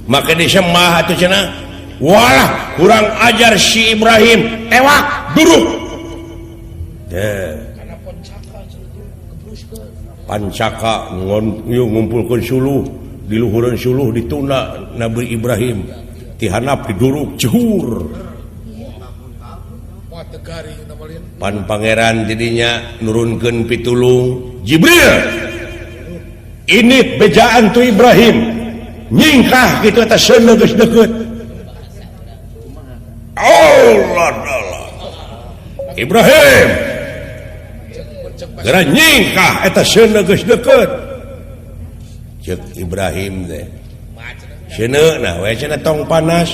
maka disembah atuh cenah walah kurang ajar si Ibrahim tewak duruk pancaka ngumpulkeun suluh di luhureun suluh dituna Nabi Ibrahim ti handap diduruk jehur pan pangeran jadinya nurunkeun pitulung Jibril ini bejaan tu Ibrahim nyingkah gitu eta seuneu geus deukeut Allah Ibrahim geura nyingkah eta seuneu geus deukeut ceuk Ibrahim teh seuneu nah we cenah tong panas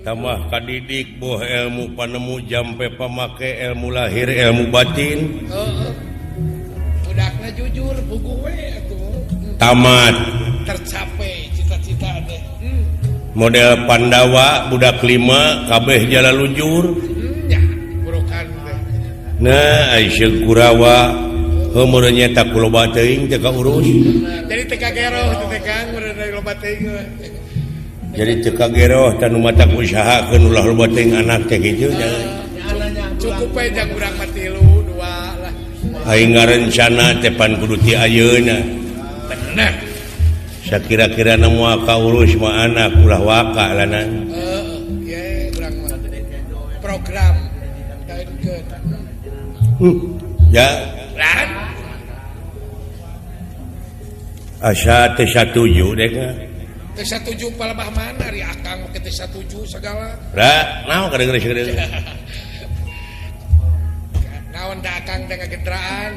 tambah kadidik boh ilmu panemu jampe pamake ilmu lahir ilmu batin budakna jujur puguh we atuh tamat tercapai cita-cita teh model Pandawa budak 5 kabeh jala lujur nya burokan teh nah Aisyah Kurawa heumeureu nyeta kuloba teuing teu kaurus jadi teu kageroh teh Kang meureun loba teuing jadi teu kageroh tanu matak usahakeun ulah loba teuing anak teh kitu cukup we jang urang mah 3 2 lah aing ngarencana teh pan kudu ti ayeuna bener sakira-kira moal kaurus mah anak ulah waka lanan ye urang mah program ya lan asa teh satuju dek teu satuju palebah mana ri akang mah teu satuju segala ra naon kadang-kadang naon da akang teh ngagendraan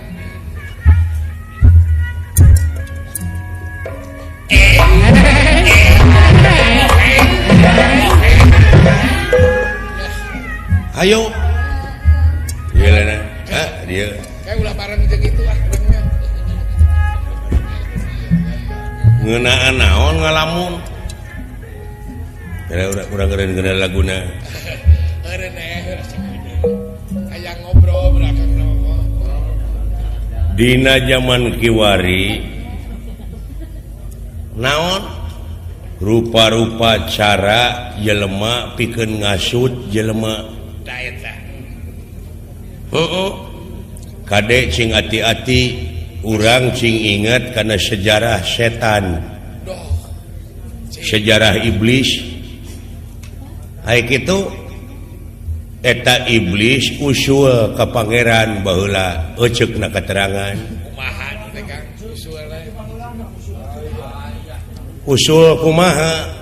ayo gila na dia kayak ulah bareng jeung itu urangnya ngeunaan naon ngalamun urang keren laguna eureun aya ngobrol belakang nama dina zaman kiwari naon rupa-rupa cara jelema pikeun ngasut jelema da eta kade cing ati-ati urang cing inget karena sejarah setan sejarah iblis hai kitu eta iblis usul ka pangeran baheula euceukna keterangan kumaha teh Kang usulna usul kumaha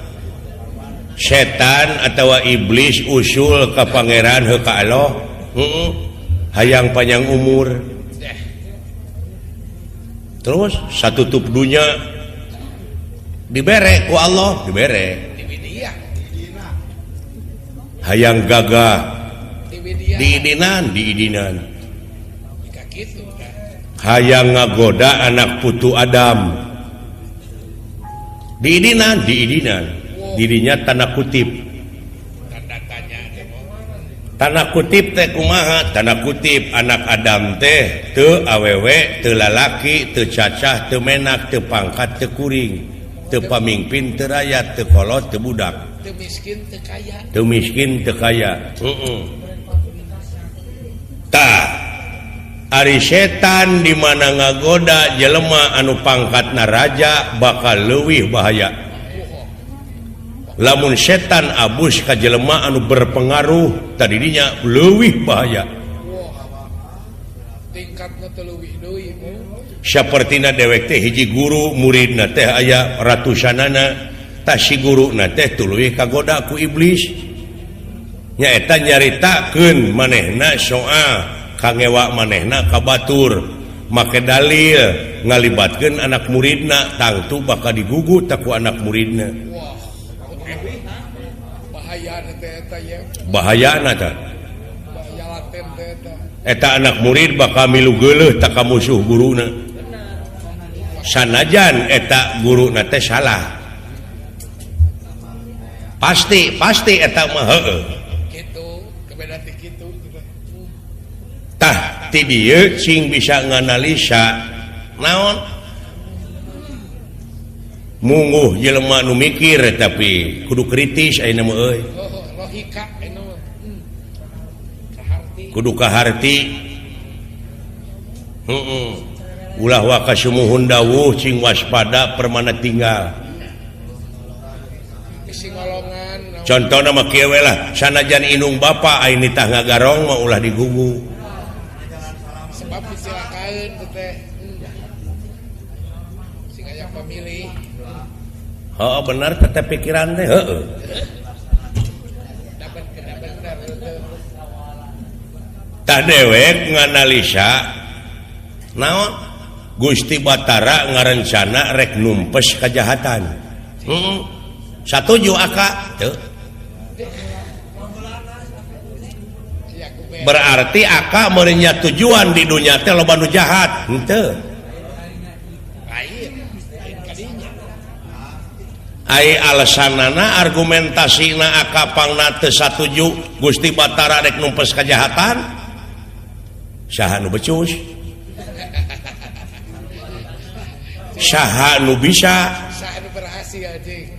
setan atawa iblis usul ka pangeran heuh ka Allah hayang panjang umur terus satutup dunya dibere ku Allah dibere hayang gagah diidinan hayang ngagoda anak putu Adam diidinan dirinya tanda kutip teh kumaha tanda kutip anak Adam teh teu awewe teu lalaki teu cacah teu menak teu pangkat teu kuring teu pamingpin teu rakyat teu kolot teu budak teu miskin teu kaya tah ari setan di mana ngagoda jelema anu pangkatna raja bakal leuwih bahaya lamun setan abus ka jelema anu berpengaruh tadinya leuwih bahaya tingkatna teu leuwih deui sapertina dewek teh hiji guru muridna teh aya ratusanana tah si guruna teh tuluy kagoda ku iblis nyaeta nyaritakeun manehna soal kangewa manehna ka batur make dalil ngalibatkeun anak muridna tangtu bakal digugut ku anak muridna bahayana teh eta anak murid bakal milu geuleuh ta ka musuh guruna sanajan eta guruna teh salah pasti eta mah heueuh gitu kebeda ti kitu tah ti dieu cing bisa nganalisa naon mungguh jelema nu mikir tapi kudu kritis ayeuna mah euy logika anu kudu kaharti ulah wa kasumuhun dawuh cing waspada permana tinggal isi ngolongan contohna mah kieu we lah sanajan inung bapa ayeuna tah ngagarong mah ulah digugu sebab disilakan teh sing aya pamilih heeh bener teh pikiran teh heeh bener tah dewek nganalisa naon Gusti Batara ngarencana rek numpes kajahatan satuju aka teu berarti aka merenya tujuan di dunia teh loba nu jahat henteu ai alasanana argumentasina aka pangna teu satuju Gusti Batara rek numpes kajahatan saha nu becus saha nu bisa saha nu berhasil jeung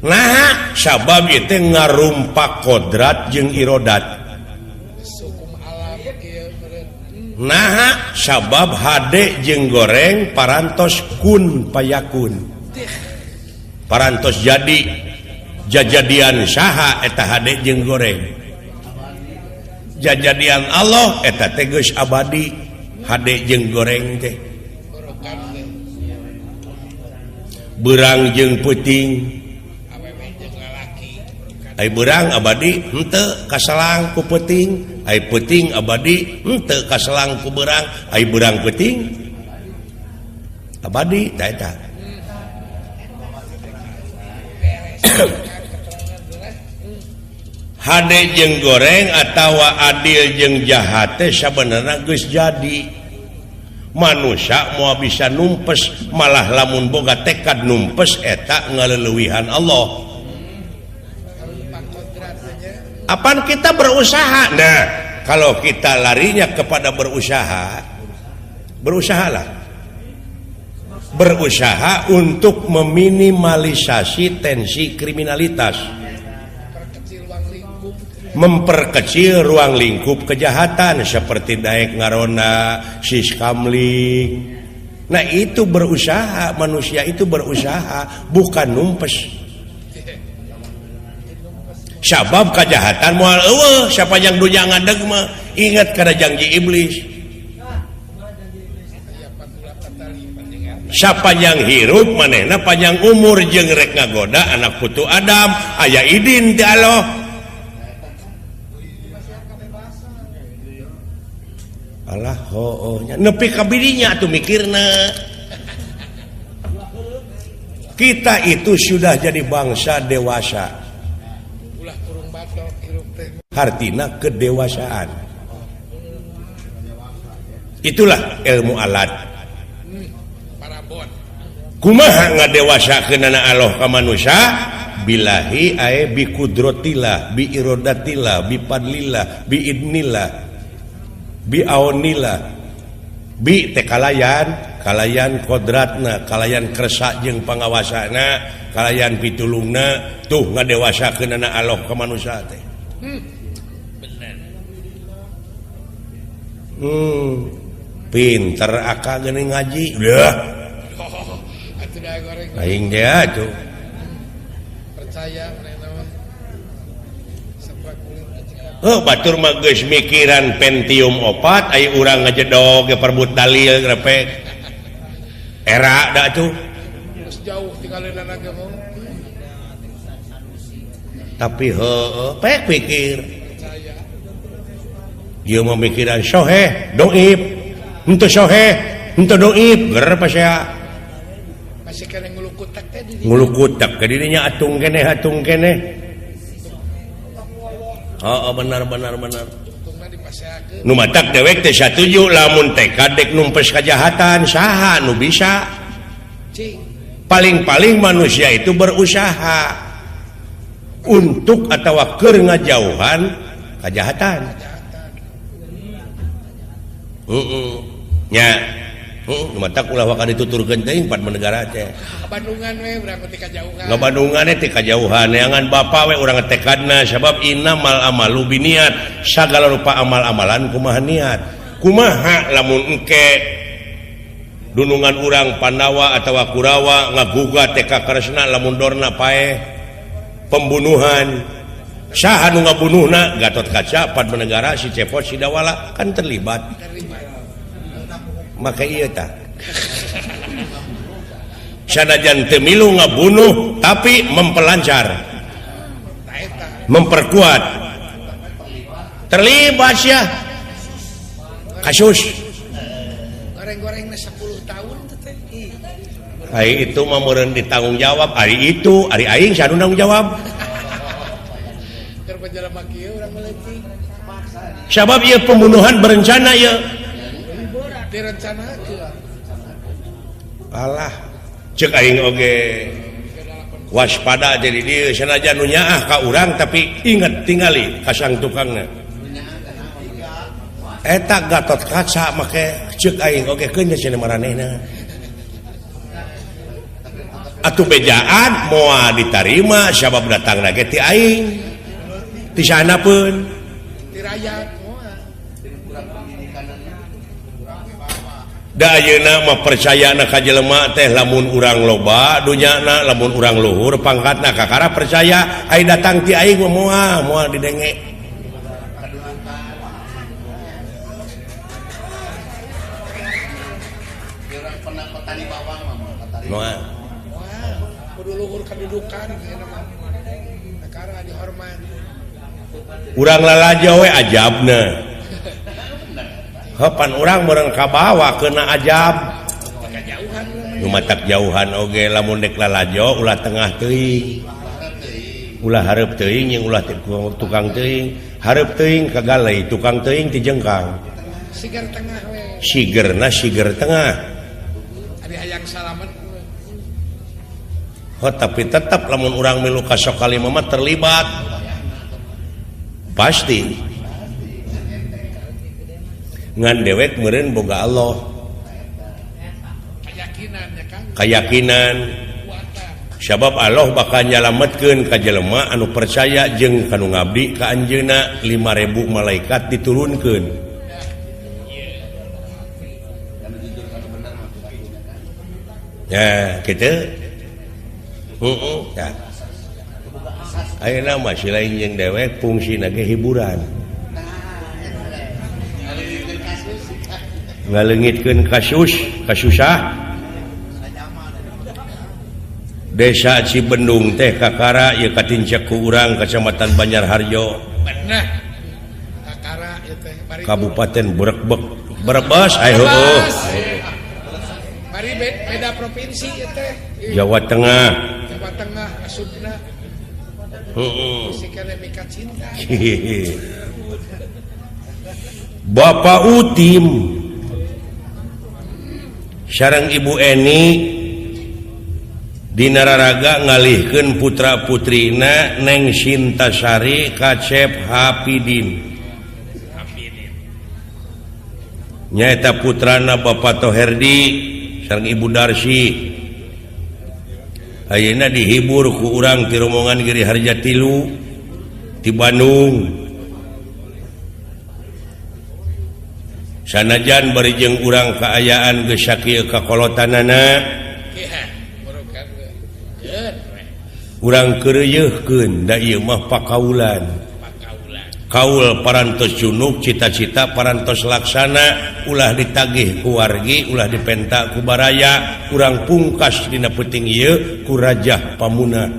nah sabab ieu teh ngarumpak kodrat jeung irodat sukum alam kieu meureun nah sabab hade jeung goreng parantos kun payakun parantos jadi jajadian saha eta hade jeung goreng jajadian Allah eta teh geus abadi hade jeung goreng teh berang jeung peuting awewe jeung lalaki ai berang abadi henteu kasalang ku peuting ai peuting abadi henteu kasalang ku berang ai berang peuting abadi tah eta hade jeung goreng atawa adil jeung jahat teh sabenerna geus jadi manusia mau bisa numpes malah lamun boga tekad numpes eta ngaleuweuhan Allah apaan kita berusaha nah kalau kita larinya kepada berusahalah berusaha untuk meminimalisasi tensi kriminalitas memperkecil ruang lingkup kejahatan seperti daek ngarona sis kamling nah itu berusaha manusia itu berusaha bukan numpes sabab kejahatan moal eueuh siapa yang dunya ngadeg mah ingat kana janji iblis siapa yang hirup manehna panjang umur jeung rek ngagoda anak putu Adam aya idin ti Allah alah hoohnya nepi ka bidinya atuh mikirna kita itu sudah jadi bangsa dewasa ulah kurung batok hirup teh artina kedewasaan itulah ilmu alat parabot kumaha ngadewasakeun Allah ka manusia bilahi ae bi qudratillah bi iradatillah bi fadlillah bi idnillah bi aunillah bi teh kalayan kodratna kalayan kersa jeung pangawasana kalayan pitulungna tuh ngadewasakeun Allah ka manusia teh bener pinter aka geuning ngaji dah atuh da goreng aing teh atuh percaya manehna mah sabab kulit batur mah geus mikiran Pentium 4 aya urang ngajedog ge perbut dalil grepek era da tuh geus jauh tinggalina agama tapi heueuh pek pikir percaya ieu mah mikiran soheh doib henteu soheh henteu doib ger pasea masih kena ngulukutak teh di ngulukutak ke dirinya atung keneh benar tungna dipaseakeun nu matak dewek teh satuju lamun tekad dek numpes kajahatan saha nu bisa cing paling-paling manusia itu berusaha untuk atau keur ngajauhan kejahatan. Nya mata ulah wakan dituturkeun teuing empat negara teh. Bandungan we urang teh kajauhan. Ngabandungan teh kajauhan neangan bapa we urang tekadna sabab innamal amalu biniat sagala rupa amal-amalan kumaha niat. Kumaha lamun engke dunungan urang Pandawa atawa Kurawa ngagugat teh ka Kresna lamun dorna paeh pembunuhan. Saha nu ngabunuhna Gatot Kaca Padmanegara si Cepot si Dawala kan terlibat. Maka iya tak sanajan teu milu ngabunuh tapi memperlancar memperkuat terlibat ya kasus goreng-gorengna 10 tahun teh. Ari itu mah meureun ditanggung jawab ari itu ari aing sanu tanggung jawab Keur penjelema kieu urang meleutik sabab ieu pembunuhan berencana ieu direncanakeun. Alah cek aing oge waspada jadi dieu sanajan nu nyaah ka urang tapi inget tingali ka sang tukangna eta Gatot Kaca make cek aing oge keun cenah maranehna atuh bejaan moal ditarima sabab datangna ge ti aing ti sanapeun Ti rakyat moal. Da ayeuna mah percayana ka jelema teh lamun urang loba dunyana lamun urang luhur pangkatna kakara percaya ai datang ti aing moal didenge. Moal. Kudu luhur kedudukan cenah mah. Negara dihormat. Urang lalajo we ajabna. Hapan urang meureun kabawa keuna ajab. Nu matak jauhan oge lamun dek lalajo ulah tengah teuing. Ulah hareup teuing yang ulah tukang teuing, hareup teuing ka galei, tukang teuing ti jengkang. Sigar tengah we. Sigerna siger tengah. Ari hayang salamet. Tapi tetap lamun urang milu ka sok kalima mah terlibat. Pasti. Ngan dewek meureun boga Allah keyakinan sabab Allah bakal nyalametkeun ka jelema anu percaya jeung kanu ngabdi ka anjeunna 5.000 malaikat diturunkeun ya kitu ya ayeuna mah si lain jeung dewek fungsina ge hiburan ngaleungitkeun kasusah Desa Cibendung teh kakara ieu katincek ku urang Kecamatan Banjarharjo bener kakara ieu teh Kabupaten Brebes heueuh mari beda provinsi ieu teh Jawa Tengah asupna sikana mika cinta Bapak Utim sareng Ibu Eni di Nararaga ngalihkeun putra-putrina Neng Sintasari Kacep Hapidin nyaeta putrana Bapak Toherdi sareng Ibu Darsi ayeuna dihibur ku urang ti rombongan Giri Harja Tilu ti Bandung sanajan bari jeung urang kaayaan geus sakieu kakolotanana urang keureuyeukkeun da ieu mah pakaulan kaul parantos junuk cita-cita parantos laksana ulah ditagih ku wargi ulah dipenta ku baraya urang pungkas dina peuting ieu ku Rajah Pamuna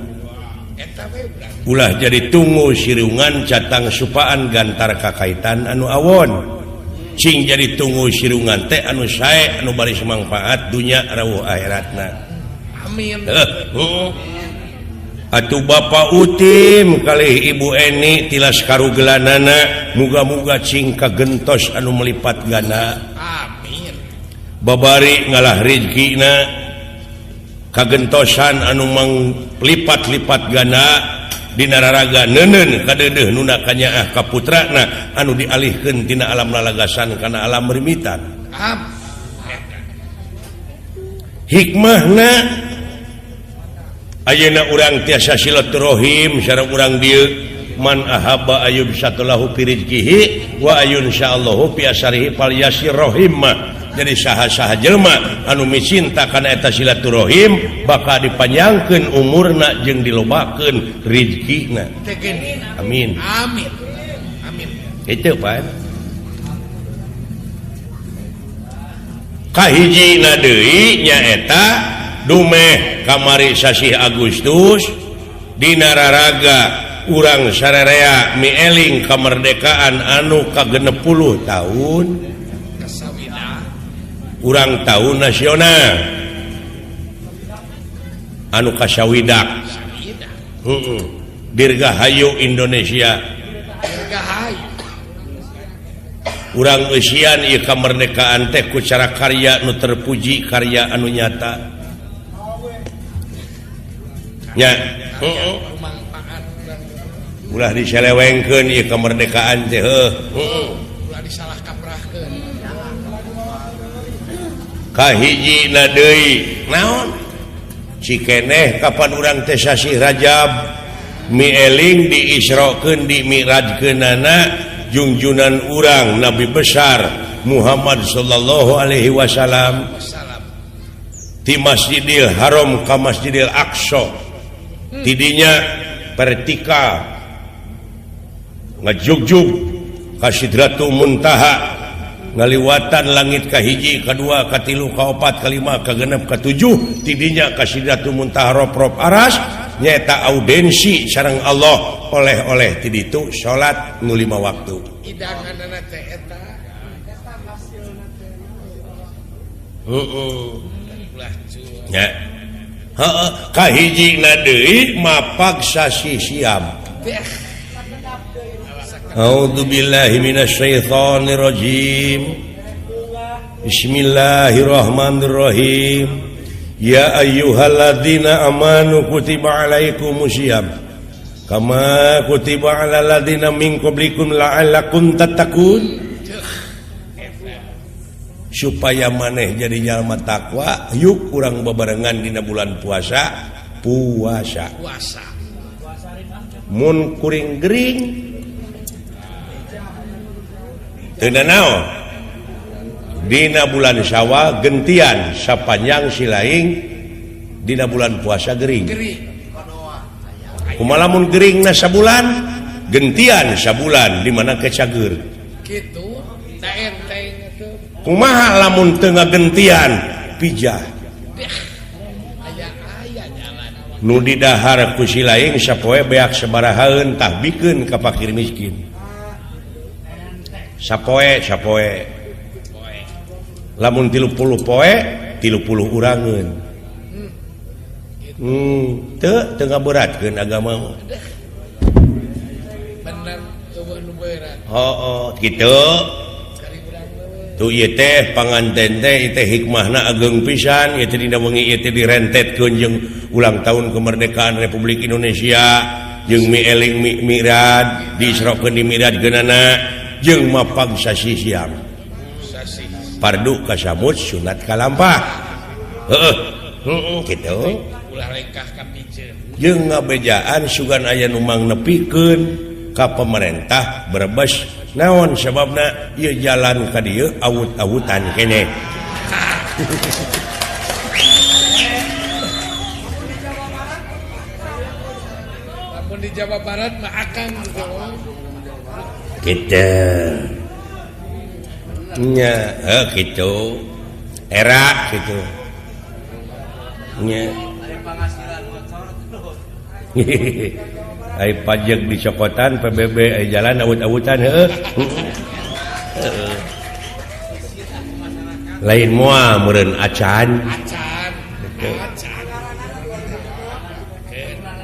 ulah jadi tunggu sirungan catang supaan gantar kakaitan anu awon cing jadi tunggu sirungan teh anu sae anu bari manfaat dunya rawuh akhiratna amin atuh Bapak Utim kalih Ibu Eni tilas karugelanana muga-muga cing kagentos anu melipat ganda amin babari ngalah rezekina kagentosan anu manglipat-lipat ganda dinararaga nenen kadeuh nunakannya ka putrana anu dialihkeun tina alam lalagasan kana alam merimitan. Hikmahna ayeuna urang tiasa silaturahim sareng urang dieu man ahabba ayub satulahu fi rizqihi wa ayun insyaallahu fi asarihi fal yasir rahim. Jadi saha-saha jelema anu micinta kana eta silaturahim bakal dipanjangkeun umurna jeung dilobakeun rezekina. Amin. Amin. Amin. Itu Pak. Kahijina deui nyaeta dumeh kamari sasih Agustus dina raraga urang sararea mieling kamerdekaan anu ka-60 tahun. Urang tahun nasional anu kasawidak dirgahayu Indonesia urang eusian ieu kamerdekaan teh ku cara karya nu terpuji karya anu nyata nya ulah diselewengkeun ieu kamerdekaan teh ulah disalah kaprahkeun kahijina deui naon cikeneh kapan urang teh sasi Rajab mieling diisrokeun dimirajkeunana junjunan urang Nabi besar Muhammad sallallahu alaihi wasallam ti Masjidil Haram ka Masjidil Aqsa tidinya pertika ngajugjug ka Sidratul Muntaha ngaliwatan langit kahiji, kadua, katilu, kaopat, kalima, kagenep, katujuh tidinya ka Sidratul Muntaha rop-rop aras nyaeta audensi sareng Allah oleh-oleh ti ditu salat nu 5 waktu. Idanganna teh eta. Nya. Heeh, kahijina deui mapag sasi Siam. A'udzu billahi minasyaitonir rajim. Bismillahirrahmanirrahim. Ya ayyuhalladzina amanu kutiba alaikumusiyam kama kutiba alal ladzina min qablikum la'allakum tattaqun. Supaya maneh jadi jalma takwa, yuk urang bebarengan dina bulan puasa. Mun kuring gering teu naon dina bulan Syawal gentian sapanjang silaing dina bulan puasa gering. Kumaha lamun geringna sabulan gentian sabulan di mana kecager. Kitu da enteng teh. Kumaha lamun teu ngagentian pijah. Aya jalan. Nu di dahar ku silaing sapoe beak sabarahaeun tah bikeun ka fakir miskin. Sapoe lamun 30 poe 30 urangeun teu ngaberatkeun agama mah bener eueuh nu berat kitu tu ieu teh panganten teh teh hikmahna ageung pisan ieu teh dina wengi ieu teh direntetkeun jeung ulang tahun kemerdekaan Republik Indonesia jeung mieling mirad diisrokeun di miradgeunana jeung mapag sasi Siam pardu kasamut sunat kalampah kitu ulah rengkah ka pijeun jeung ngabejaan sugan aya nu mang nepikeun ka pemerintah Brebes naon sababna ieu jalan ka dieu awut-awutan keneh. lamun di Jawa Barat mah akang kita nya gitu era gitu nya ai pajak di cokotan PBB ai jalan awut-awutan lain moal meureun acan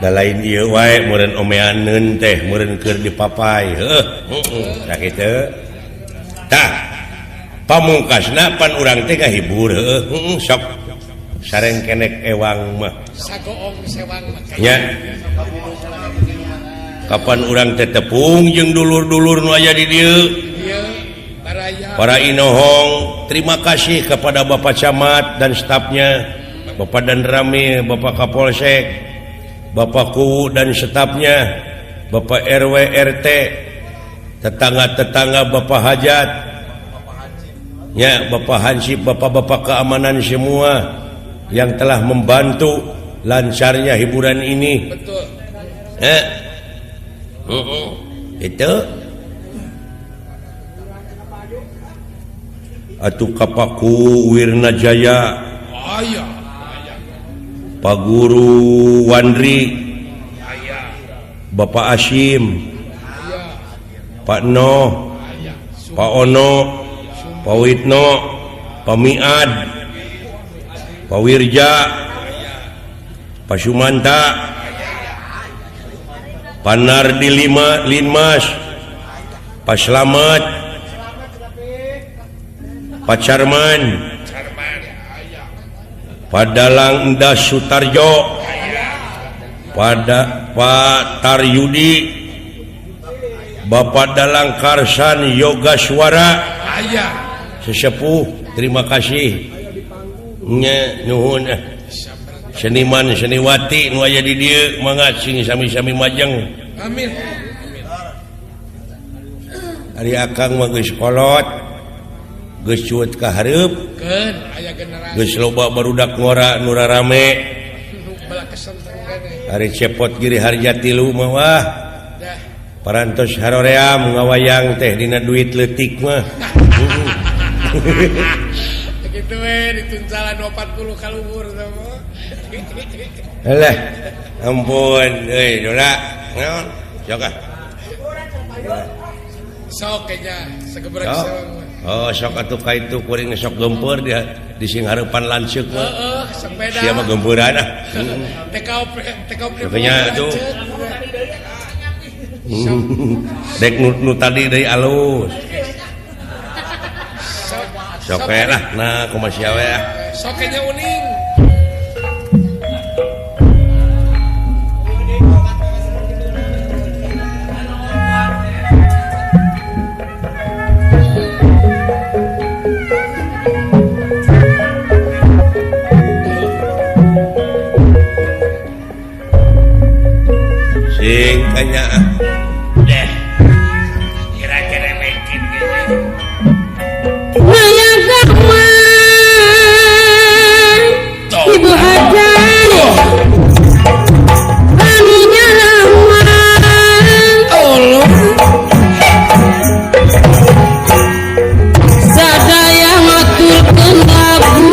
da lain ieu wae meureun omeaneun teh meureun keur dipapai tah kitu tah pamungkasna pan urang teh ngahibur sok sareng kenek ewang mah sagoong sewang mah nya kapan urang teh tepung jeung dulur-dulur nu aya di dieu Iya, baraya. para inohong. Terima kasih kepada Bapak Camat dan stafnya, Bapak Danrami, Bapak Kapolsek, Bapak Kuwu dan stafnya, Bapak RW RT, tetangga-tetangga, Bapak Hajat, ya Bapak Hansip, Bapak-bapak keamanan semua yang telah membantu lancarnya hiburan ini. Betul. Itu atuh Kapaku Wirna Jaya, Aya. Pak Guru Wandri, Aya. Bapak Asyim, Aya. Pak Noh, Aya. Pak Ono, Pak Witno, Pak Miad, Pak Wirja, Pak Sumanta, Pak Nardi Linmas, Pak Slamet, Pak Carman, Sarman. Aya. Pak Dalang Endas Sutarjo, pada Pak Taryudi, Bapak Dalang Karsan Yoga Suara, Aya. sesepuh. Terima kasih nya nuhun seniman seniwati nu aya di dieu, mangga sing sami-sami majeng. Amin. Ari akang mah geus kolot, geus cuet ka hareup, Keun aya generasi geus loba barudak ngora nu rarame. nu bala kesenteng kene. Ari cepot giri harja 3 mah wah Dah. parantos haroream ngawayang teh dina duit leutik mah. Begitu dituncalan 40 ka luhur sama. Alah, ampun euy Dora. Naon? Sok ah. Sok kayaknya segebrek Sok. sewang. Oh, sok atuh ka itu kuring sok gempeur di sing hareupan lanceuk mah. Heeh, sepeda. Sia mah gempeuran ah. TKP Makanya tuh. Dek nu tadi deui alus. Sok we lah, nah kumaha sia we ah. Sok kayaknya uning. Sing kanya Deh. Kira-kira makin gini. Ibu Hajar Kaminya lama Sadaya matur kendabu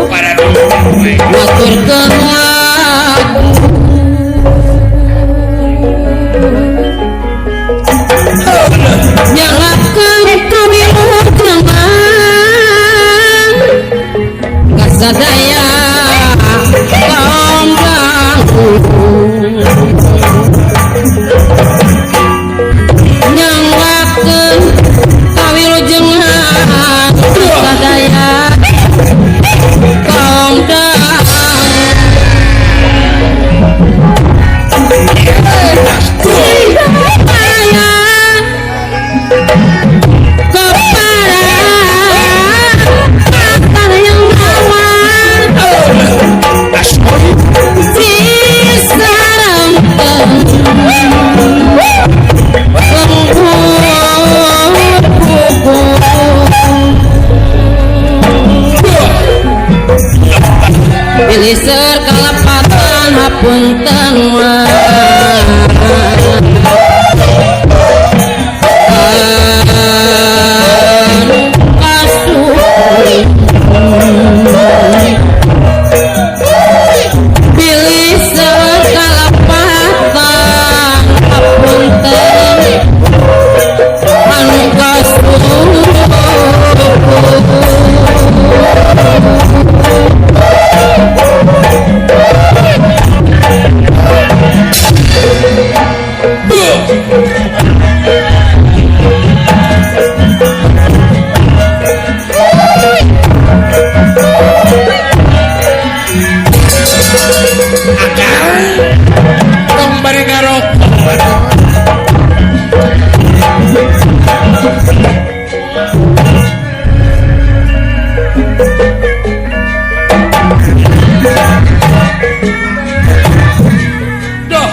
Para dulu. Matur kendabu Nyalakan kami jangan Kasadaya kaum ganggu Nyalakan kami jangan Kasadaya kaum ganggu Pilih serkalapatan hapunten Pilih serkalapatan hapunten anu kasuh tong bari ngarok doh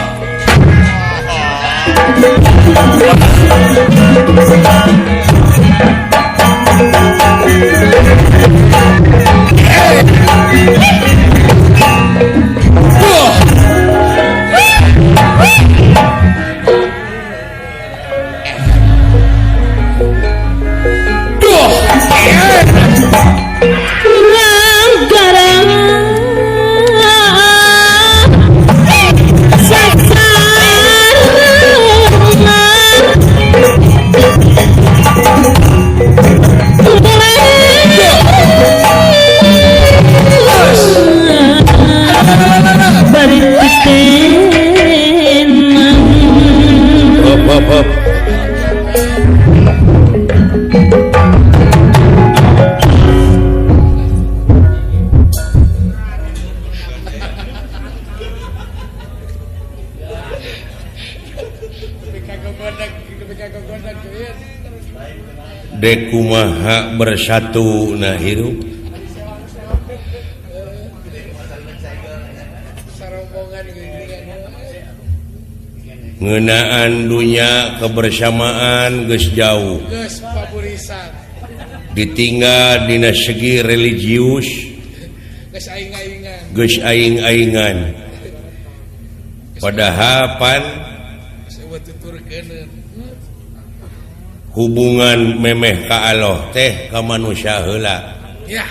Hop. Dekumaha bersatu na hirup ngeunaan dunya kebersamaan geus jauh geus paburisan ditinggal dina segi religius geus aing-aingan padahal pan hubungan memeh ka Allah teh ka manusia heula ya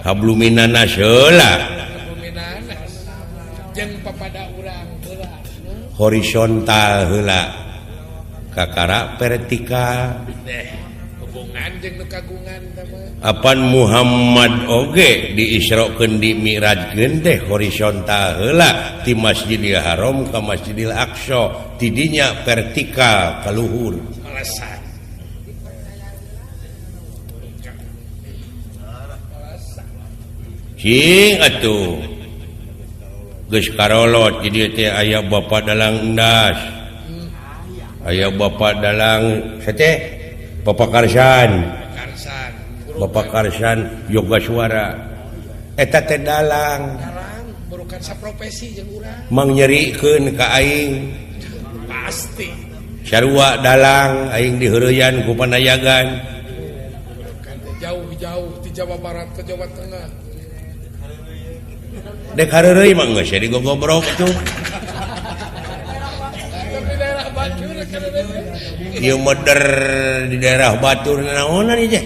habluminana heula jeung papada urang heula horizontal heula kakara vertikal hubungan jeung nu kagungan apan Muhammad oge diisrokeun di mi'rajkeun teh horizontal heula ti Masjidil Haram ka Masjidil Aqsa tidinya vertikal ka luhur alasan cing atuh geus karolot jadi teh aya bapa dalang endas aya bapa dalang sateh Bapak Karsan Yoga Suara eta teh dalang bukan saprofesi jeung urang mang nyerikeun ka aing pasti sarua dalang aing diheureyan ku panayagan jauh-jauh di Jawa Barat ke Jawa Tengah dek hareureuy mah geus ya digogobrok tuh ieu meder di daerah Batur naonan ieu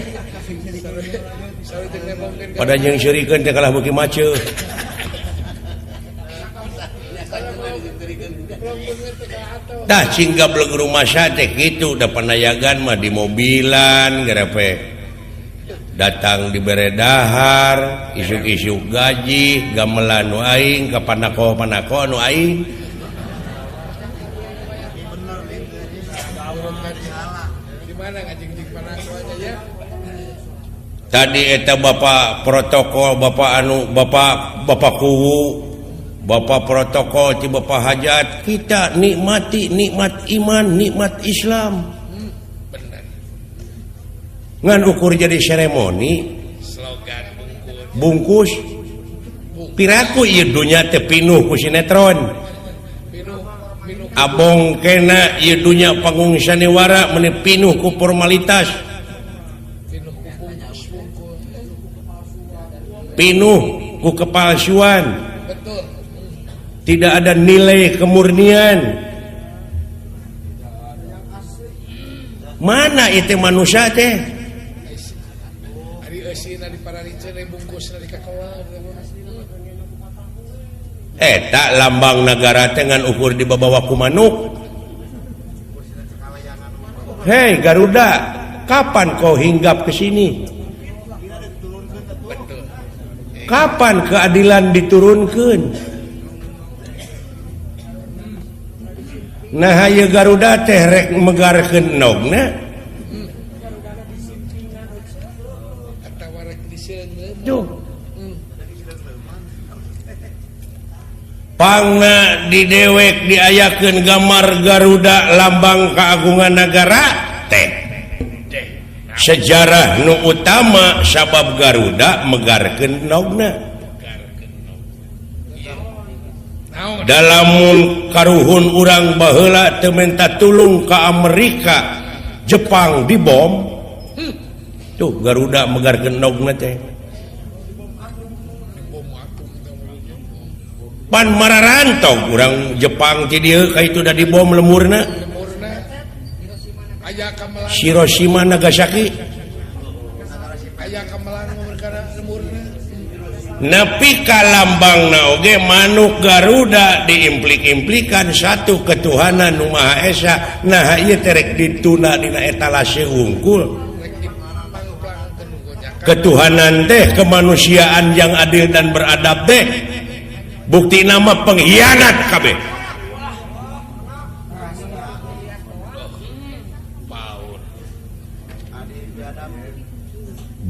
pada jeung sirikeun teh kalah beuki maceu tah cingga bleug rumah teh kitu da panayagan mah di mobilan garepe datang dibere dahar isuk-isuk gaji gamelan nu aing ka panako nu aing di mana ngajing-jing panako aja ya tadi eta bapak protokol bapak kuwu bapak protokol ti bapak hajat kita nikmat iman nikmat Islam ngan ukur jadi seremoni slogan bungkus piraku ieu dunya teh pinuh ku sinetron abong kena ieu dunya panggung sanewara meuni pinuh ku formalitas pinuh ku kepalsuan betul tidak ada nilai kemurnian mana itu manusia teh tak lambang negara dengan ukur di bawah ku manuk. Hei Garuda, kapan kau hinggap ke sini? Kapan keadilan diturunkan? Nah haye Garuda teh rek megarkeun nogna. Tuh. pangna di dewek diayakeun gambar Garuda lambang keagungan negara teh sejarah nu utama sabab Garuda megarkeun nogna dalamun karuhun urang baheula teu menta tulung ka Amerika Jepang dibom tuh Garuda megarkeun nogna teh pan mararantong urang Jepang ti dieu ka itu da dibom lemurna aya kamelang Hiroshima Nagasaki aya kamelang perkara lemurna nepi ka lambangna oge manuk Garuda diimplik-implikan satu ketuhanan nu Maha Esa nah ieu terek dituna dina etalase unggul ketuhanan teh kemanusiaan yang adil dan beradab teh bukti nama pengkhianat kabeh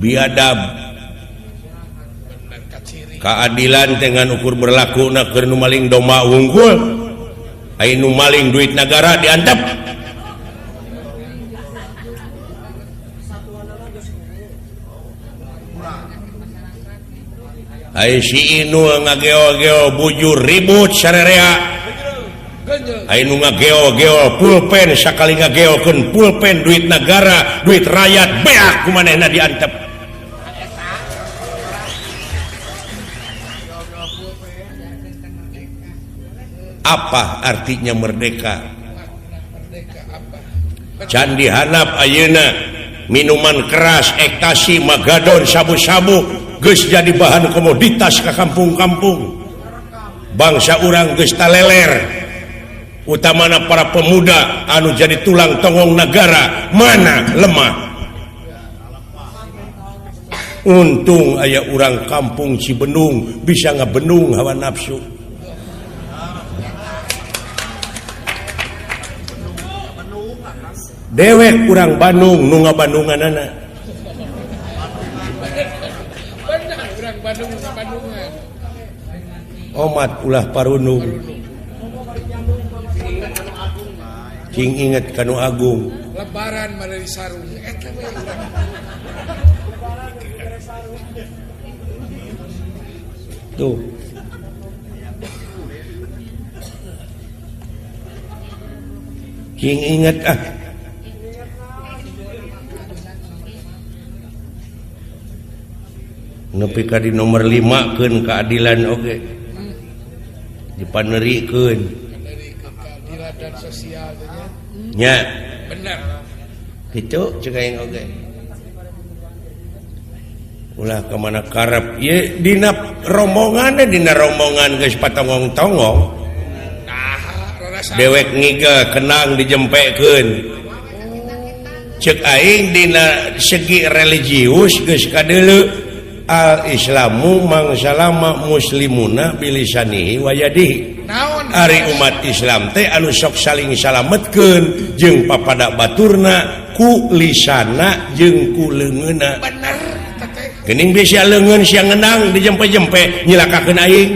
biadab keadilan dengan ukur berlaku na keur nu maling domba unggul aya nu maling duit negara diantep aya si inu ngageo-geo bujur ribut sarerea aya nu ngageo-geo pulpen sakali ngageokeun pulpen duit negara duit rakyat beak kumanehna diantep apa artinya merdeka can dihanap ayeuna minuman keras ekstasi magadon sabu-sabu geus jadi bahan komoditas ke kampung-kampung bangsa urang geus taleler utamana para pemuda anu jadi tulang tonggong negara mana lemah untung aya urang kampung Cibenung bisa ngabenung hawa nafsu dewek urang Bandung nu ngabandunganana benar urang Bandung ngabandungan omat ulah parunung cing inget kanu agung lebaran mari sarung eta we urang tuh cing inget nepi ka di nomor 5 keun keadilan oge dipanerikeun dari keadilan dan sosial nya benar kitu ceuk aing oge ulah ka mana karep ye dina rombongan geus patongong-tongong dewek ngiga kenang dijempekeun ceuk aing dina segi religius geus kadeuleu al-islamu mangsalama muslimuna bilisanihi wa yadihi ari umat Islam teh anu sok saling salametkeun jeung papada baturna ku lisana jeung ku leungeunna bener geuning bisa leungeun sia ngenang dijempe-jempe nyilakakeun aing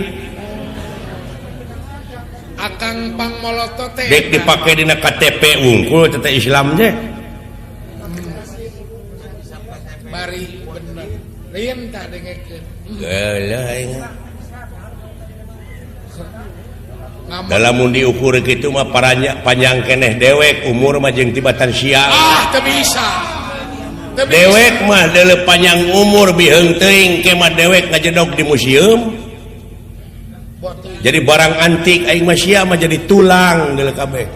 akang pangmoloto teh dek dipake dina KTP unggul teh Islam teh bari bener lain tak dengekeun geuleuh aing dalam diukur kitu mah panjang keneh dewek umur mah jeung tibatan siang teu bisa dewek mah deuleu panjang umur biheung teuing ke mah dewek ngajedog di museum jadi barang antik aing mah sia mah jadi tulang deuleu kabeh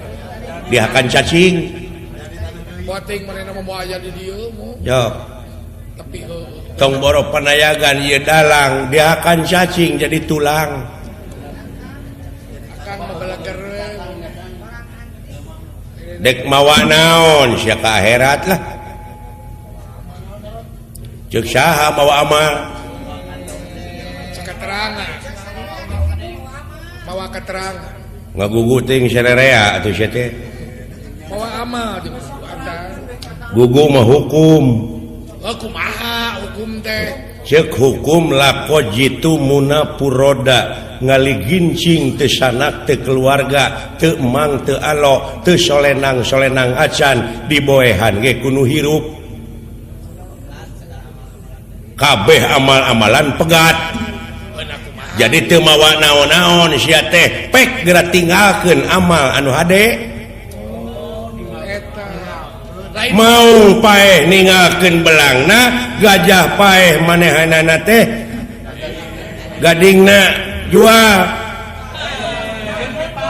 dihakan cacing boting manehna mah aya di dieu mo yo tapi tong boro panayagan ieu dalang dihakan cacing jadi tulang akan mabalager dek mawa naon sia ka akhirat lah ceuk saha mawa amal keterangan bawa keterangan ngaguguting sarerea atuh sia teh bawa amal di antar gugu mah hukum kumaha hukum teh ceuk hukum lakojitu munapuroda ngali gincing teu sanak teu keluarga teu emang teu alo teu solenang acan diboehan ge kudu hirup kabeh amal-amalan pegat jadi teu mawa naon-naon sia teh pek geura tinggalkeun amal anu hade mau paeh ninggalkeun belangna gajah paeh manehanana teh gadingna jual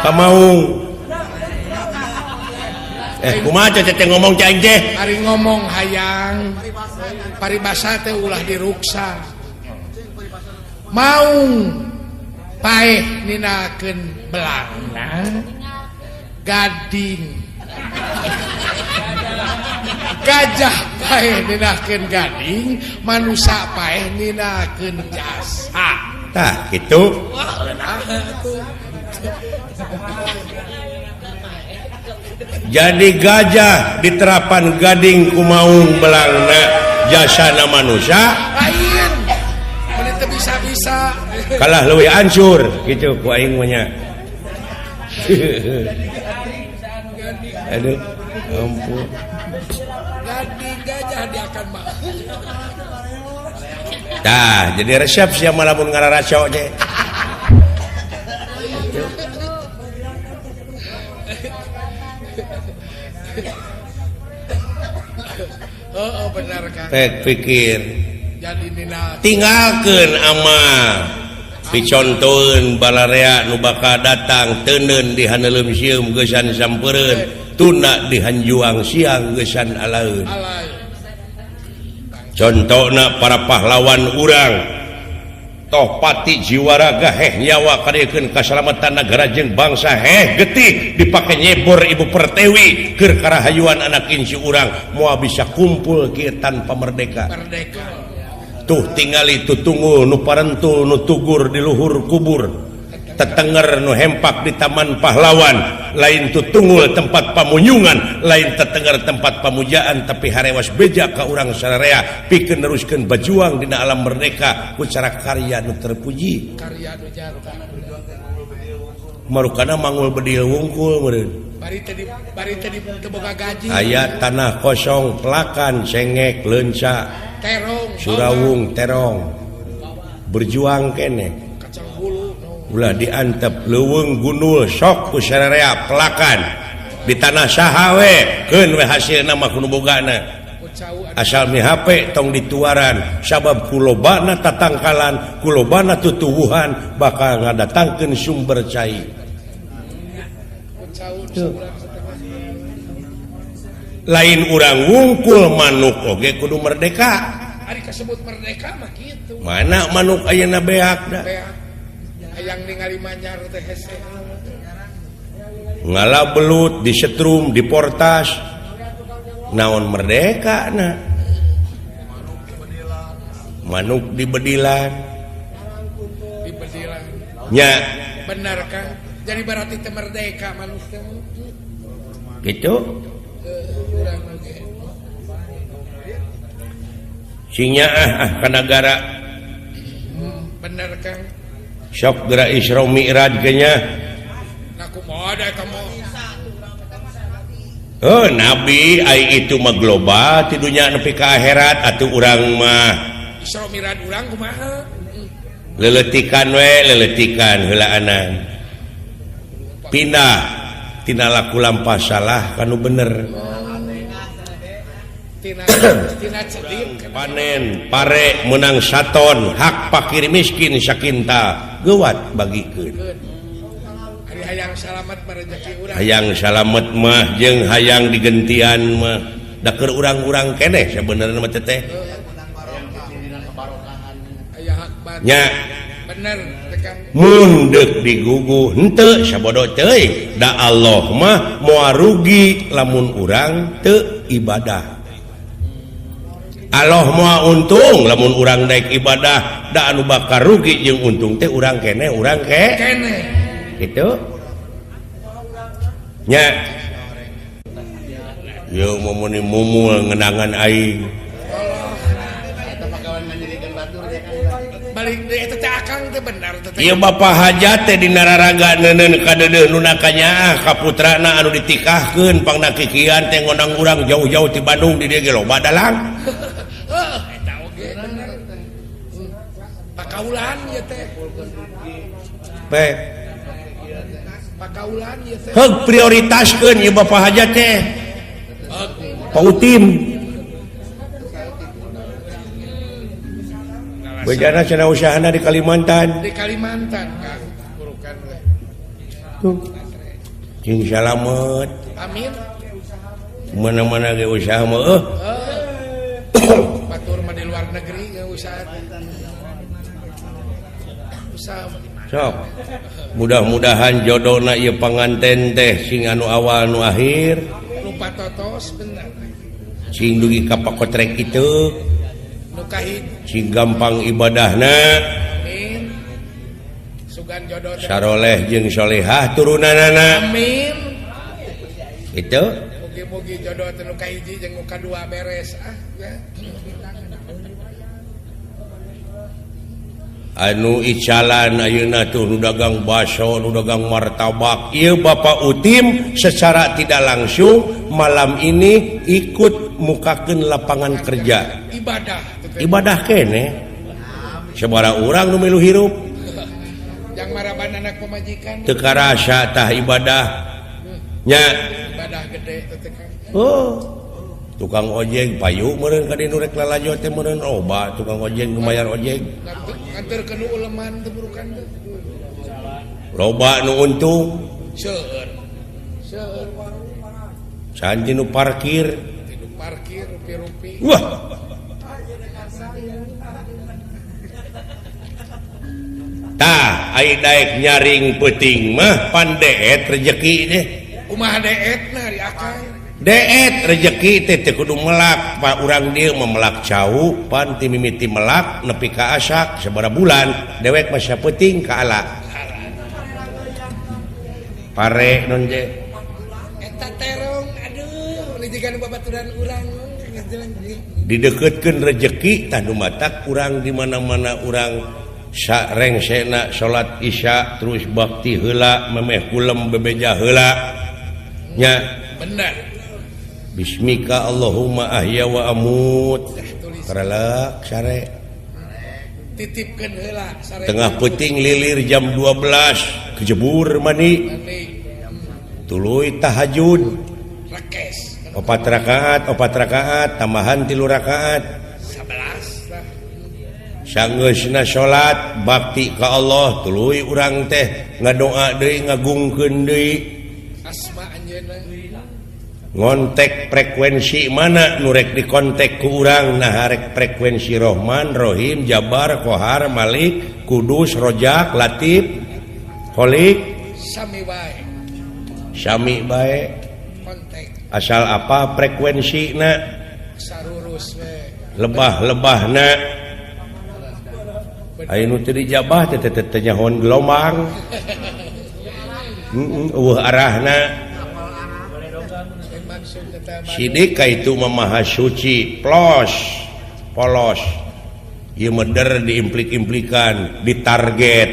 ka maung kumaha teh ngomong cai teh ari ngomong hayang paribasa teh ulah diruksa maung paeh ninakeun belangna gading gajah paeh ninakeun gading manusia paeh ninakeun jasa tah kitu jadi gajah diterapan gading kumaung belangna jasana manusia lain mun teu bisa-bisa kalah leuwih hancur kitu ku aing mah nya aduh ampun gading gajah dia akan mah tah jadi resep sia malamun ngararaco teh oh benar kan pek pikir jadi nina tinggalkeun amal dicontoheun balarea nu bakal datang teuneun di haneuleum sieum geusan sampeureun tunda di hanjuang siang geusan alaeun alay contona para pahlawan urang toh pati jiwa raga heh nyawa kadiekeun kasalamatan nagara jeung bangsa heh getih dipake nyebor ibu pertiwi keur karahayuan anak inci urang moal bisa kumpul kieu tanpa merdeka tuh tingali tutunggul nu parentul nu tugur di luhur kubur tetenger nu hempak di taman pahlawan lain tutunggul tempat pamunyungan lain tetenger tempat pamujaan tapi harewas beja ka urang sararea pikeun neruskeun bajuang dina alam merdeka ku cara karya nu terpuji karya nu jarta marukana mangul bedil wungkul meureun bari tadi teu boga gaji aya tanah kosong pelakan cengek leunca terong surawung terong berjuang kene kacang hulu ulah diantep leuweung gunul sok ku sararea pelakan di tanah saha we keun we hasilna mah kudu bogana asal mi HP tong dituaran sabab kulobana tatangkalan kulobana tutuwuhan bakal ngadatangkeun sumber cai lain urang wungkul manuk oge kudu merdeka ari kasebut merdeka mah kitu mana manuk ayeuna beak da hayang ningali manyar teh hese ngalah belut disetrum diportas naon merdeka na manuk dibedilan nya benar kan jadi berarti teu merdeka manusia gitu sinya ka nagara bener kan sok geura Isra Mi'raj ge nya aku mau ada kamu oh nabi ai itu mah global ti dunya nepi ka akhirat atuh urang mah Isra Mi'raj urang kumaha leletikan heulaan pindah tina laku lampah salah kanu bener tina cedik panen pare menang saton hak pakir miskin sakinta geuwat bagikeun ari hayang salamet rezeki urang hayang salamet mah jeung hayang digentian mah da keur urang-urang keneh sabenerna mah teh aya hak batin nya bener tekan mun deuk diguguh henteu sabodo teuing da Allah mah moal rugi lamun urang teu ibadah Allah moal untung lamun urang daek ibadah da anu bakal rugi jeung untung teh urang keneh urang kene kitu nya yo momoni mumul ngenangan aing balik balik deh itu teh akang teh benar teh. Ieu Bapak hajat teh di nararaga neuneun ka deudeuh nu nakanya ka putrana anu ditikahkeun pangna kikian teh ngonang urang jauh-jauh ti Bandung di dieu ge loba dalang. Eta oge bener. Pakaulan ieu teh. Pakaulan ieu teh. Heug prioritaskeun ieu Bapak hajat teh. Pautim. Bejana cenah usahana di Kalimantan. Di Kalimantan Kang burukan we. Tuh. Cing salamet. Amin. Mana-mana ge usaha mah Batur mah di luar negeri ge usaha. Usaha sok. Mudah-mudahan jodohna ieu panganten teh sing anu awal nu akhir. lupa totos bener. Sing dugi ka pakotrek kitu. Nu kahid. Sing gampang ibadahna. Amin. Sugan jodoh. Saroleh jeung solehah turunanana. Amin. Itu. Mugi-mugi jodoh teh nu kahiji jeung nu kadua beres ya. Anu icalan ayeuna tuh nu dagang baso, nu dagang martabak. Ieu Bapak Utim secara tidak langsung malam ini ikut mukakeun lapangan kerja. Ibadah kene. Sabaraha urang nu milu hirup. Yang maraban anak pemajikan. Teu karasa tah ibadah. Nya. Ibadah gede teh kan. Oh. Tukang ojek payu meureun ka dinu rek lalajo teh meureun loba tukang ojek nu mayar ojek. Nganterkeun uleman teh burukan teh. Loba nu untung. Seueur. Seueur. Can nu parkir. Tinu parkir rupi-rupi. Wah. Tah, ai daek nyaring peuting mah pan deet rejeki deh. Kumaha deetna di akal. Deet rejeki teh teu kudu melak, pa urang dieu memelak cau, pan ti mimiti melak nepi ka asak sabaraha bulan, dewek mah sapeuting ka ala. Pare non je. Eta terong aduh, lijigan babaturan urang. Dideukeutkeun rejeki tah dumatak urang di mana-mana urang sarengsena salat Isya terus bakti heula memeh kulem bebeja heula. Nya bener. Bismika Allahumma ahya wa amut. Karalak sare. Titipkeun heula sare. Tengah peuting lilir jam 12 kejebur mandi. Tuluy tahajud. Rekes. 4 rakaat tambahan 3 rakaat. 11 lah. Sanggeusna salat bakti ka Allah tuluy urang teh ngadoa deui ngagungkeun deui. Asma anjeunna. Ngontek frekuensi mana nurek dikontek ku urang nah rek frekuensi Rahman, Rohim, Jabar, Qahar, Malik, Kudus, Rojak, Latif, Kholik, Sami bae. Kontek Asal apa frekuensina? sarurus we. Lebah-lebahna. Aya nu teu dijabah teh teh nyahoan gelombang. Arahna sidik ka itu maha suci polos ieu meder diimplik-implikan ditarget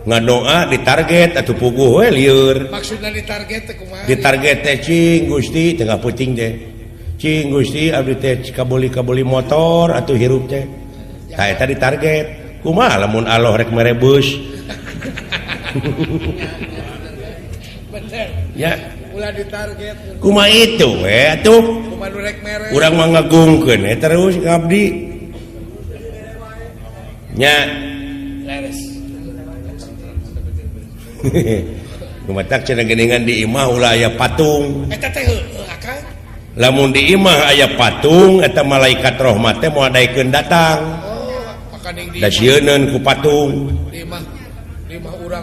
ngadoa ditarget atuh puguh we lieur Maksudna ditarget teh kumaha? ditarget teh cing Gusti tengah peuting teh cing Gusti abdi teh kabeli motor atuh hirup teh tah eta ditarget kumaha lamun Allah rek merebus Bener. ya Ulah ditarget. kumaha itu we atuh Kumaha nu rek mere. urang mah ngagungkeun terus ngabdi nya Leres. kumatak cenah geuningan di imah ulah aya patung Eta teh heueuh akang. lamun di imah aya patung eta malaikat rahmat teh moal daekeun datang Makaning di da sieunneun ku patung lima urang.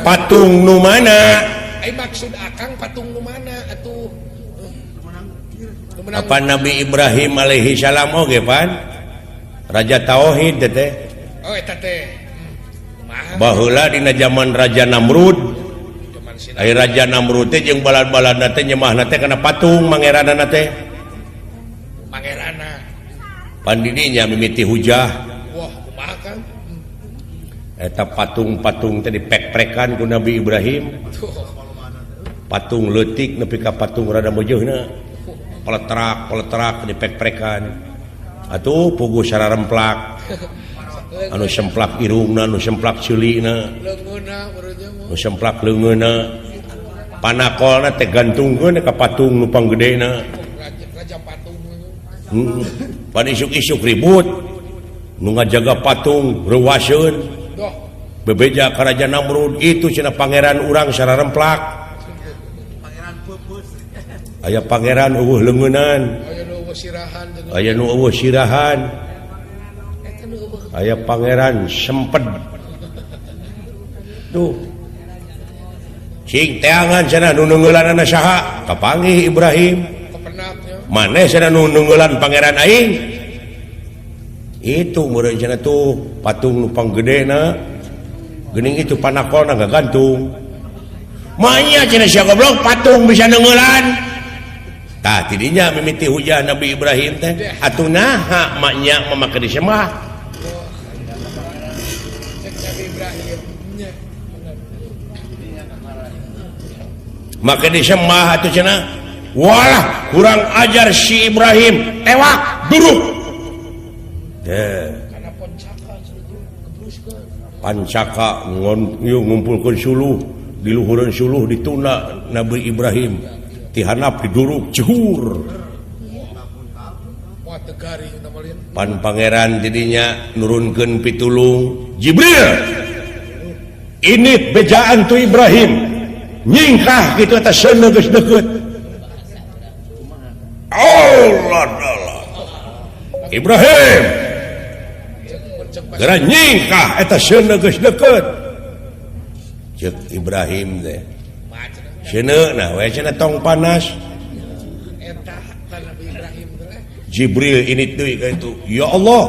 patung nu mana Ai maksud akang patung nu mana atuh? apa Nabi Ibrahim alaihi salam oge pan raja tauhid teh Oh eta teh. Kumaha? baheula dina zaman Raja Namrud Zaman sina. ai Raja Namrud teh jeung balad-baladna teh nyemahna teh kana patung mangeranana teh Mangerana. pan di dinya mimiti hujah Wah, kumaha kan? eta patung-patung tadi pek-prekan ku Nabi Ibrahim patung leutik nepi ka patung rada meujeuna peletrak di pek-prekan atuh pugu sararemplak anu semplak irungna anu semplak ceulikna anu semplak leungeuna panakolna teh gantungkeun ka patung nu panggedena raja patung pan isuk-isuk ribut nu ngajaga patung reuwaseun doh bebeja ka Raja Namrud itu cenah pangeran urang sararemplak aya pangeran eueuh leungeunnan aya nu eueuh sirahan aya pangeran semped tuh cing teangan cenah nu neungeulanna saha kapanggih Ibrahim kepenatnya maneh cenah nu neungeulan pangeran aing itu meureun cenah tuh patung nu panggedena geuning itu panakolna gagantung manya cenah sia goblok patung bisa neungeulan tah tidinya mimiti hujah Nabi Ibrahim teh atuh naha maknya mamake disembah Nabi Ibrahim maka disembah atuh cenah walah kurang ajar si Ibrahim tewak duruk karena pancaka ngumpulkeun suluh di luhureun suluh dituna Nabi Ibrahim tihanap diduruk juhur wah tegaring namalin pan pangeran didinya nurunkeun pitulung Jibril ini bejaan tu Ibrahim nyingkah gitu atas sana geus deukeut Allah Ibrahim gara nyingkah eta sana geus deukeut ceuk Ibrahim teh cenah we cenah tong panas eta Nabi Ibrahim teh Jibril ini teuy ka itu ya Allah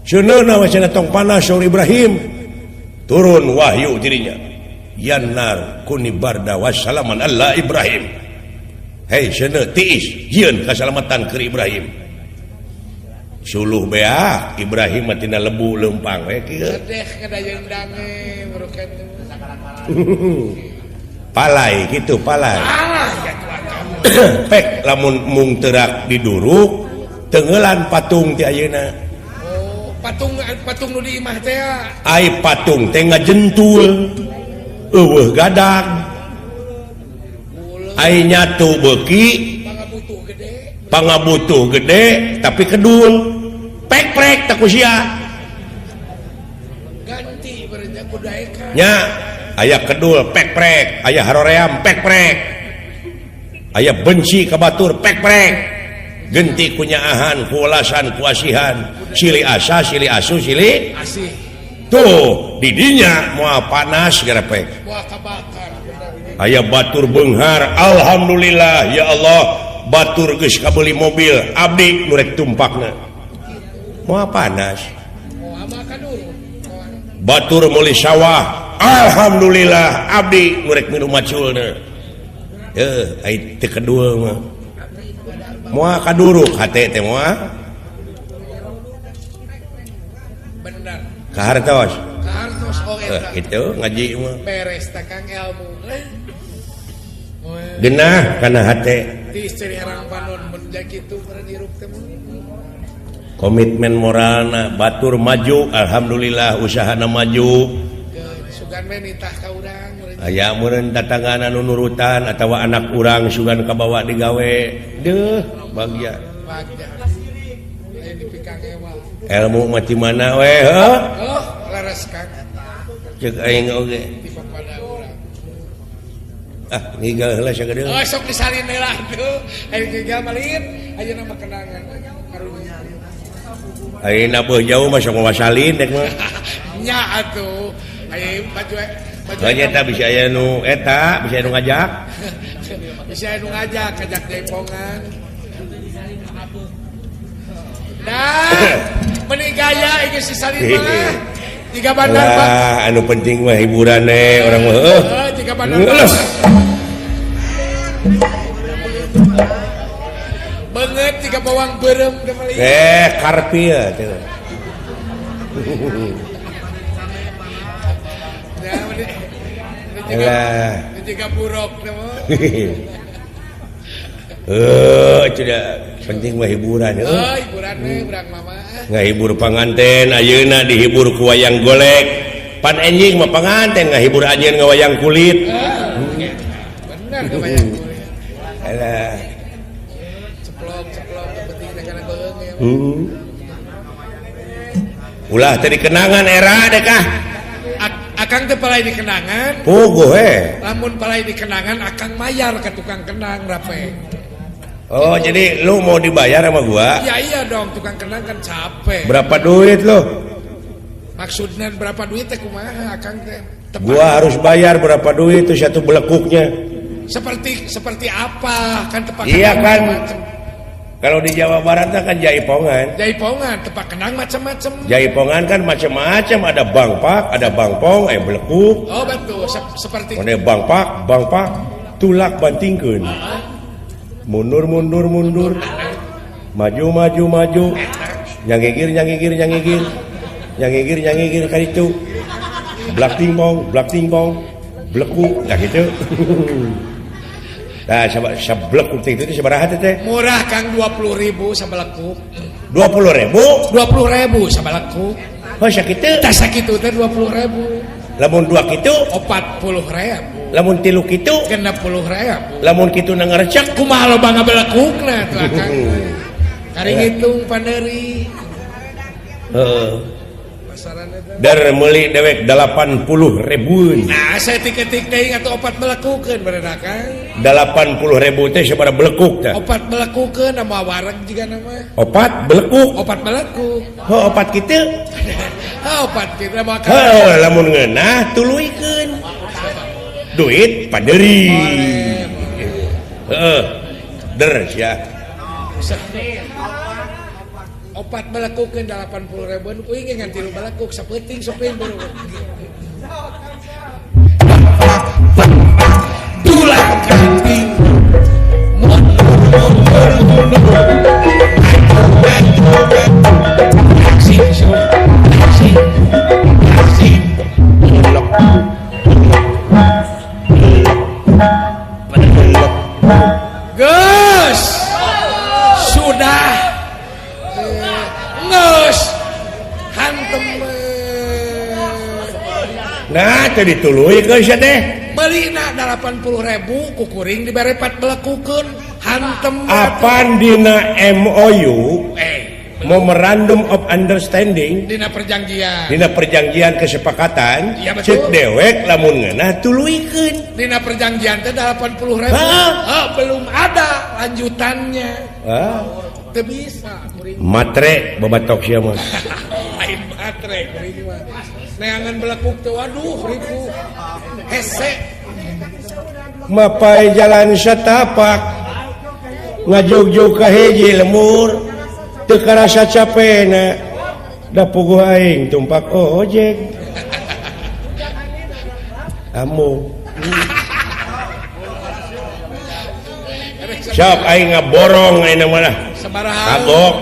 cenah we cenah tong panas saur Ibrahim turun wahyu dirinya yanar kuni barda wassalaman alla Ibrahim hei cenah tiis jieun kasalamatan ke Ibrahim suluh bea Ibrahim mah tina lebu leumpang we kieu deh ngadayeun dange merukan palai gitu palai pek lamun mung teurak diduruk teungeulan patung ti ayeuna oh patung nu di imah teh ai patung teh ngajentul eueuh gadag ai nyatu beuki pangabutuh gede tapi kedul pek-prek tak sia ganti berenya kudaeka nya aya kedul pek-prek aya haroream pek-prek aya benci ka batur pek-prek genti kunyaahan kuulasan kuasihan silih asa silih asu silih asih tuh didinya moal panas gara pek wah kabakar aya batur beunghar alhamdulillah ya Allah batur geus kabeuli mobil abdi nu rek tumpakna moal panas oh ama kadul batur meuli sawah alhamdulillah abdi nu rek minum maculna ai teu kedua mah moal kaduruk hate teh moal bener kahartos kartos oh eta itu ngaji mah beres takang ilmu genah kana hate di istri herang panon menjak itu pernah diruk temu komitmen moralna batur maju alhamdulillah usahana maju sugan mah nitah ka urang aya meureun tatangana nu nurutan atawa anak urang sugan kabawa digawe deuh bagja aya dipikang ewa ilmu mah ti mana we heuh oh laras kang ceuk aing oge di pada urang ah ninggal heula sagede oh sok disalin heula tuh aya gegal malin aya nama kenangan karunya ayeuna beuh jauh mah sok wasalin dek mah nya atuh aya baju banyak tak bisa aya nu eta bisa anu ngajak bisa anu ngajak jaipongan nah meni gaya ieu si salin mah jika bandar lah anu penting mah hiburan orang mah heuh jika bandar banget jika bawang berem teh Alah. Tiga buruk nama. Sudah penting mah hiburan. Hiburan urang mama. Ngahibur panganten, ayeuna dihibur ku wayang golek. Pan enjing mah panganten ngahibur anjeun ngawayang kulit. Bener ke wayang kulit. Alah. Ceplok penting teh kana beung ya. Ulah tadi kenangan era deh kah? Akang teh palai di kenangan. Puguh Lamun palai di kenangan akang mayar ke tukang kenang rape. Oh, jadi lu mau dibayar sama gua? Ya iya dong, tukang kenang kan capek. Berapa duit lu? Maksudnya berapa duit teh kumaha akang teh? Gua harus bayar berapa duit itu satu belekuknya? Seperti apa? Kan tepak Iya kenang kan. macam. Kalau di Jawa Barat kan jaipongan. Jaipongan, tepak kenang macam-macam. Jaipongan kan macam-macam, ada bangpak, ada bangpong, belekuk. Oh betul, seperti. Ada bangpak, tulak bantingkeun. Mundur, maju, nyangigir kaditu, blak tingpong, belekuk, nah gitu. Nah, sebelekuk itu sabaraha teh? Murah Kang 20.000 sabelekuk. 20.000? 20.000 sabelekuk. Oh, sakitu? Tah sakitu teh 20.000. Lamun 2 kitu? 40.000. Lamun 3 kitu? 60.000. Lamun kitu na ngarecek? Kumaha loba ngabelekukna tuh Kang. Kari ngitung paneri. Heeh. Pasaranna teh. Dar meuli dewek 80.000. Nah, saya tik-tik teh atuh opat belekukeun benerna Kang. 80.000 teh sabaraha belekuk teh? Opat belekukeun nama wareg jiga nama. Opat belekuk. Opat belekuk. Oh, opat kitu? Opat kita makan. Heuh, lamun ngeunah tuluikeun. Duit paderi. Heeh. Der sia. Opat belekukeun 80.000 euy ge ngan 3 belekuk sapeuting sopin baru. Tulang kanting. Gus, sudah ngus hantem. Nah, tadi tuluy ke sia teh. Belina 80.000 kukuring dibere 4 belekukeun hantem. Apan dina MOU Memorandum of Understanding Dina perjanjian. dina perjanjian kesepakatan Iya, betul. cek dewek lamun ngeunah tuluikeun. Dina perjanjian teh 80.000. Belum ada lanjutannya. Teu bisa kuring. Matre babatok sia mah. Lain baterai kuring mah. Neangan belekuk teh waduh ribu. Hese. Mapai jalan satapak ngajog-jog ka hiji lemur teu karasa capena da puguh aing tumpak ojek amu siap aing ngaborong ayeuna mah kagok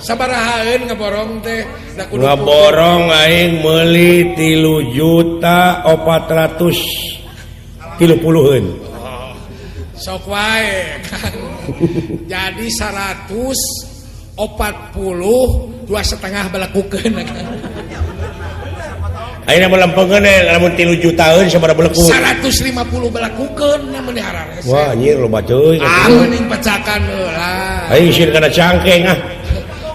Sabarahaeun ngaborong teh da kudu ngaborong aing meuli 3.430.000 sok wae Kang. Jadi 140 2,5 belekukeun ayeuna mah lempengeun lamun 3 jutaan sabaraha belekuk 150 belekukeun nya melihara rese. wah anjir loba teuing Mending pecakan heula. aing sieun kana cangkeng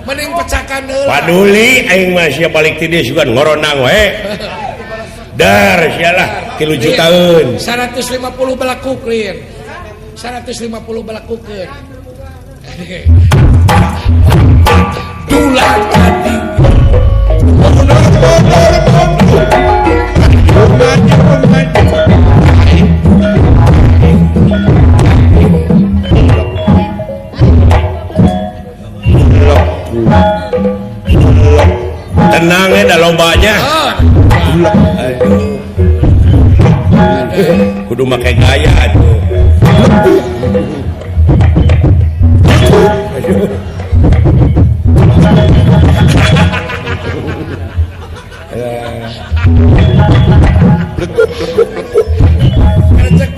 Mending pecakan heula. paduli aing mah sia balik ti dieu sugan ngoronang wae dar sialah 3 jutaan 150 belekuk lin. 150 belekukeun. Tulang kanting. tenang da lobanya aduh kudu make gaya atuh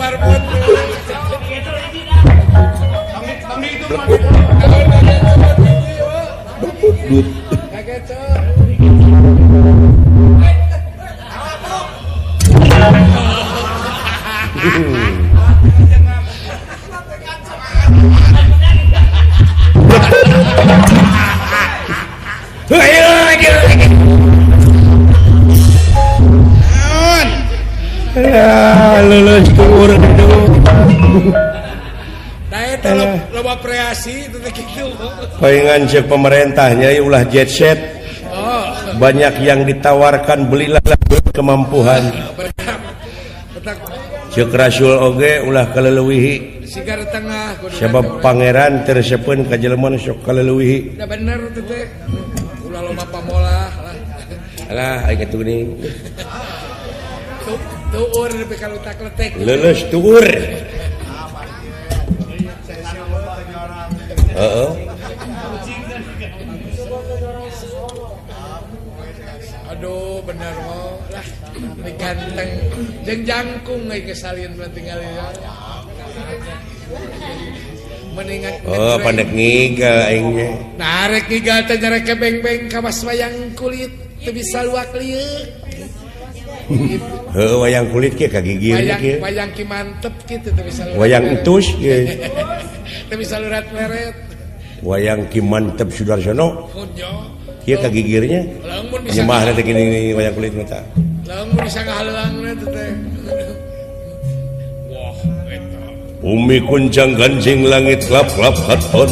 marmut. Kaget, Cok. Lulus tuur Nah itu loba kreasi itu gitu. palingan cek pemerintahnya ya ulah jet set Oh, banyak yang ditawarkan belilah kemampuan betak cek rasul oge ulah kaleuwih sigar tengah kudu. sebab pangeran tersepen ka jelema nu sok kaleuwih Da bener tuh teh. Ulah loba pamolah lah. alah aya geuning Tuur nepi ka letak-letek. lulus tuur heeh Aduh bener mo lah diganteng jeung jangkung euy kesalieun mah tinggal ya. Mendingan oh pandek ngigal aing nya nah rek ngigal teh rek kebeng-beng ka mas wayang kulit teu bisa luak lieu. heuh wayang kulit kieu kagigir kieu Wayang ki mantep kitu teu bisa luak. wayang entus kieu Teu bisa lurat leret. wayang ki mantep Sudarsono Munyo. kieu kagigirnya Lamun bisa nyemah teh gini wayang kulit mah tah lamun bisa ngahaleungna teh teh. Wah, eta. Bumi kuncang ganjing langit lap-lap katon.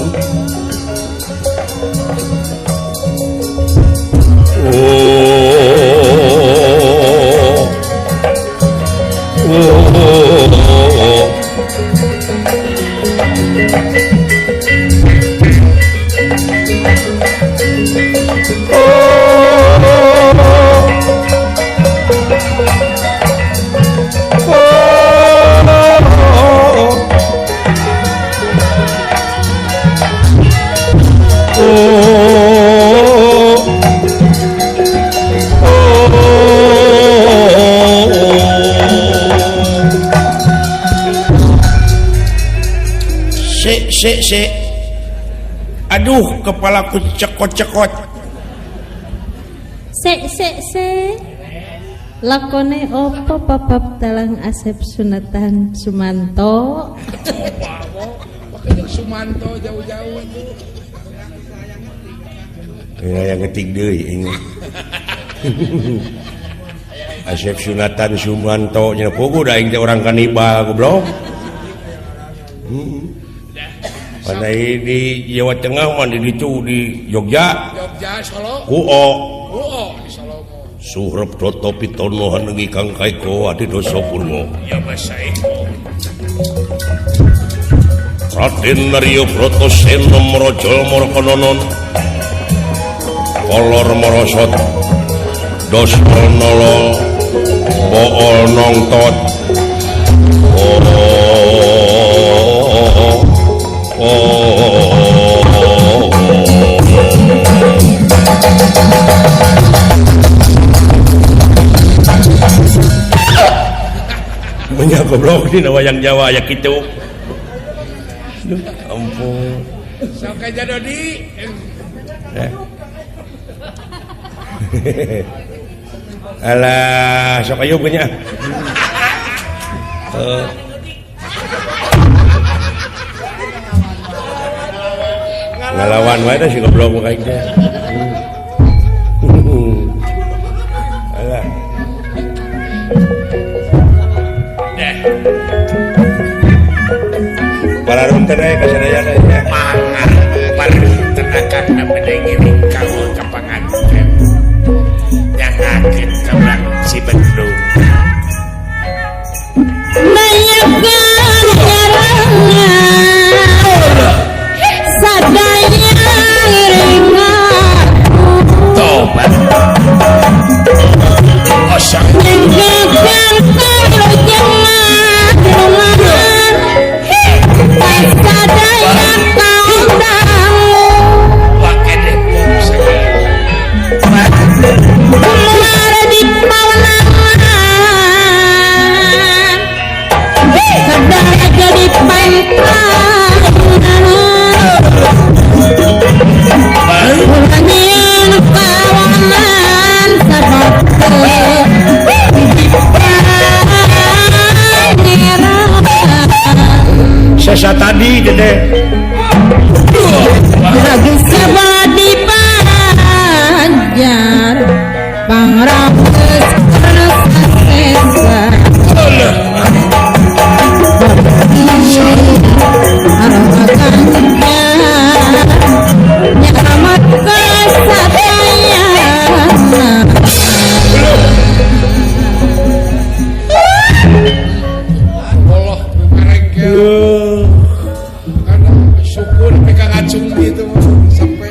Se aduh kepalaku cekot-cekot se lakone opo papap talang Asep Sunatan Sumanto Pakai Sumanto jauh-jauh itu. yang ngetik deui ini Asep Sunatan Sumanto nya pogo da aing teh orang kanibal goblok Pada di Jawa Tengah mah di ditu di Jogja Jogja Solo. kuo Di Solo. suhrep toto pitono haneugi Kang Kaiko adi dosa purwo Ya masa itu. Raden Naryo Brotoseno Mrojol Morkononon Kolor Morosot Dosol Nolo Bool Nongtot Banyak goblok di wayang Jawa ya kitu. Duh, ampun. Sok aja Dodi. Alah, sok ayo punya. Ngalawan wae dah si goblok mah kaing teh. Alah. Para runten aya kasadayana ya. Mangar parunten akan mendengiring kamu ke panganten. Yang akin kawan si Bendung. menyebar nyarangnya sadaya iringan Tobat. Osang. ninggalkan kalau jemaah rumahan tak sadaya kau tahu Pakai deh. bisa tadi Dede. lagi sabadi pajar pangrapes sesa nyelamat kesatayana Allah merengkel karena syukur pegang acung gitu sampai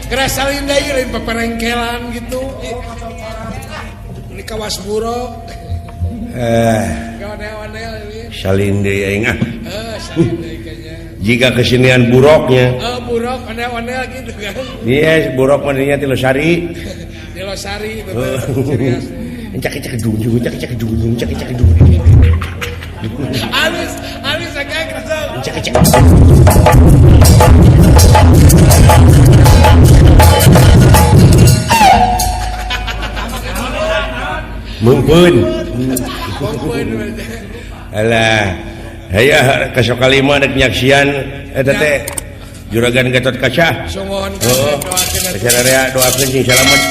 kerasalin deh lain peperengkelan gitu ini kawas buruk kawan-kawan ini Salinde aing ah. salin deh kayaknya Jika kesenian buruknya. buruk ondel-ondel gitu kan Yes, buruk manehnya ti Losari. di Losari betul serius Encak-encak dunjung, encak-encak dunjung, encak-encak dunjung. halus agak kerasa Encak-encak. Mumpun. kompon Alah, hayah kasokalima dek nyaksian eta teh juragan Gatot Kaca. sungon Heeh. doakeun Acara rea doakeun sing salamet.